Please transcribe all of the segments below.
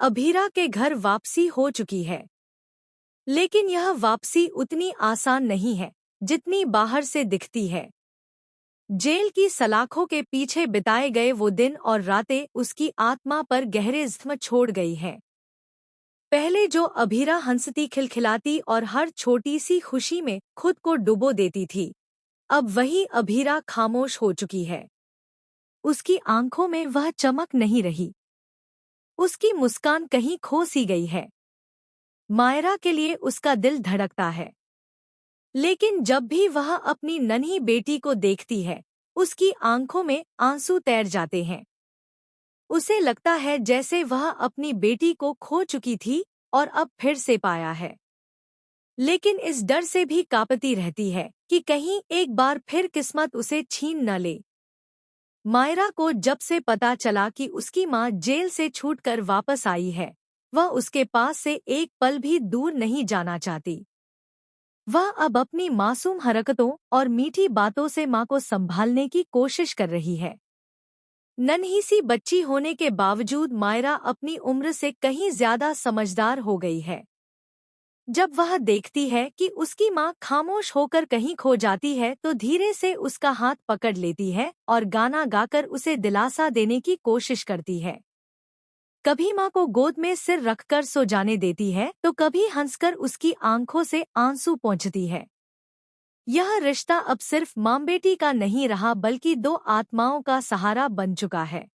अभीरा के घर वापसी हो चुकी है। लेकिन यह वापसी उतनी आसान नहीं है जितनी बाहर से दिखती है। जेल की सलाखों के पीछे बिताए गए वो दिन और रातें उसकी आत्मा पर गहरे जख्म छोड़ गई हैं। पहले जो अभीरा हंसती खिलखिलाती और हर छोटी सी खुशी में खुद को डुबो देती थी, अब वही अभीरा खामोश हो चुकी है। उसकी आंखों में वह चमक नहीं रही। उसकी मुस्कान कहीं खो सी गई है। मायरा के लिए उसका दिल धड़कता है, लेकिन जब भी वह अपनी नन्ही बेटी को देखती है, उसकी आंखों में आंसू तैर जाते हैं। उसे लगता है जैसे वह अपनी बेटी को खो चुकी थी और अब फिर से पाया है। लेकिन इस डर से भी कांपती रहती है कि कहीं एक बार फिर किस्मत उसे छीन न ले। मायरा को जब से पता चला कि उसकी मां जेल से छूटकर वापस आई है, वह उसके पास से एक पल भी दूर नहीं जाना चाहती। वह अब अपनी मासूम हरकतों और मीठी बातों से मां को संभालने की कोशिश कर रही है। नन्ही सी बच्ची होने के बावजूद मायरा अपनी उम्र से कहीं ज्यादा समझदार हो गई है। जब वह देखती है कि उसकी मां खामोश होकर कहीं खो जाती है तो धीरे से उसका हाथ पकड़ लेती है और गाना गाकर उसे दिलासा देने की कोशिश करती है। कभी मां को गोद में सिर रखकर सो जाने देती है तो कभी हंसकर उसकी आंखों से आंसू पोंछती है। यह रिश्ता अब सिर्फ मां बेटी का नहीं रहा बल्कि दो आत्माओं का सहारा बन चुका है।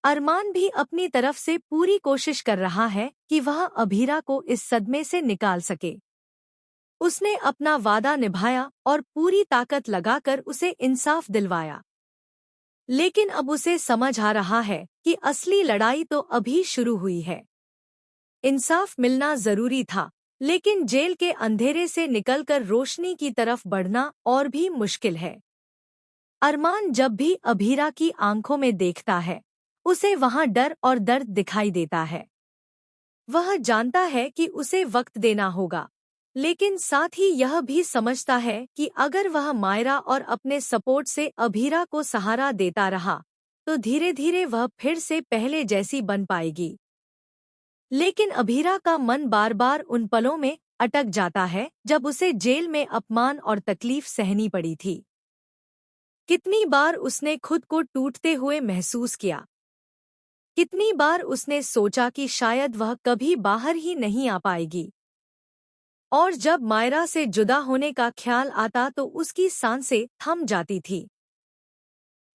अरमान भी अपनी तरफ से पूरी कोशिश कर रहा है कि वह अभीरा को इस सदमे से निकाल सके। उसने अपना वादा निभाया और पूरी ताकत लगाकर उसे इंसाफ दिलवाया। लेकिन अब उसे समझ आ रहा है कि असली लड़ाई तो अभी शुरू हुई है। इंसाफ मिलना जरूरी था, लेकिन जेल के अंधेरे से निकलकर रोशनी की तरफ बढ़ना और भी मुश्किल है। अरमान जब भी अभीरा की आंखों में देखता है, उसे वहां डर और दर्द दिखाई देता है। वह जानता है कि उसे वक्त देना होगा, लेकिन साथ ही यह भी समझता है कि अगर वह मायरा और अपने सपोर्ट से अभीरा को सहारा देता रहा, तो धीरे धीरे वह फिर से पहले जैसी बन पाएगी। लेकिन अभीरा का मन बार बार उन पलों में अटक जाता है जब उसे जेल में अपमान और तकलीफ सहनी पड़ी थी। कितनी बार उसने खुद को टूटते हुए महसूस किया। कितनी बार उसने सोचा कि शायद वह कभी बाहर ही नहीं आ पाएगी। और जब मायरा से जुदा होने का ख्याल आता तो उसकी सांसें थम जाती थी।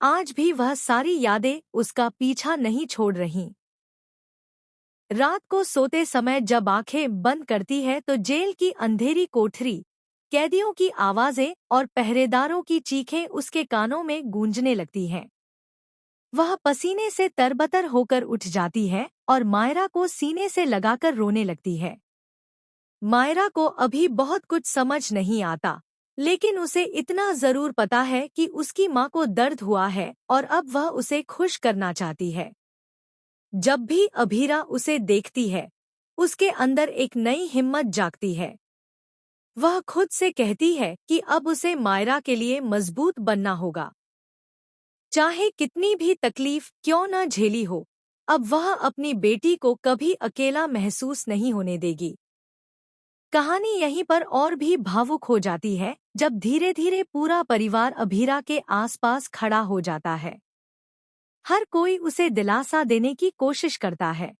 आज भी वह सारी यादें उसका पीछा नहीं छोड़ रहीं। रात को सोते समय जब आंखें बंद करती है तो जेल की अंधेरी कोठरी, कैदियों की आवाजें और पहरेदारों की चीखें उसके कानों में गूंजने लगती हैं। वह पसीने से तरबतर होकर उठ जाती है और मायरा को सीने से लगाकर रोने लगती है। मायरा को अभी बहुत कुछ समझ नहीं आता, लेकिन उसे इतना जरूर पता है कि उसकी मां को दर्द हुआ है और अब वह उसे खुश करना चाहती है। जब भी अभीरा उसे देखती है, उसके अंदर एक नई हिम्मत जागती है। वह खुद से कहती है कि अब उसे मायरा के लिए मजबूत बनना होगा। चाहे कितनी भी तकलीफ क्यों न झेली हो, अब वह अपनी बेटी को कभी अकेला महसूस नहीं होने देगी। कहानी यहीं पर और भी भावुक हो जाती है जब धीरे धीरे पूरा परिवार अभीरा के आसपास खड़ा हो जाता है। हर कोई उसे दिलासा देने की कोशिश करता है,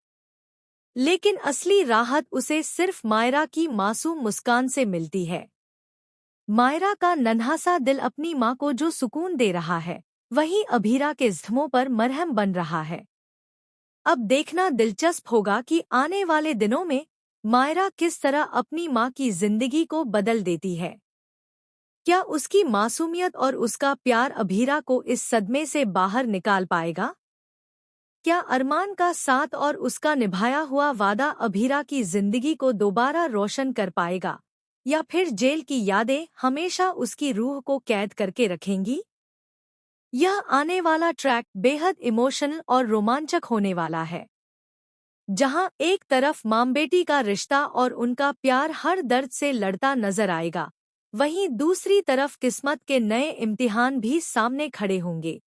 लेकिन असली राहत उसे सिर्फ मायरा की मासूम मुस्कान से मिलती है। मायरा का नन्हा सा दिल अपनी मां को जो सुकून दे रहा है, वही अभीरा के जख्मों पर मरहम बन रहा है। अब देखना दिलचस्प होगा कि आने वाले दिनों में मायरा किस तरह अपनी मां की जिंदगी को बदल देती है। क्या उसकी मासूमियत और उसका प्यार अभीरा को इस सदमे से बाहर निकाल पाएगा? क्या अरमान का साथ और उसका निभाया हुआ वादा अभीरा की जिंदगी को दोबारा रोशन कर पाएगा, या फिर जेल की यादें हमेशा उसकी रूह को कैद करके रखेंगी? यह आने वाला ट्रैक बेहद इमोशनल और रोमांचक होने वाला है, जहां एक तरफ मां बेटी का रिश्ता और उनका प्यार हर दर्द से लड़ता नजर आएगा, वहीं दूसरी तरफ किस्मत के नए इम्तिहान भी सामने खड़े होंगे।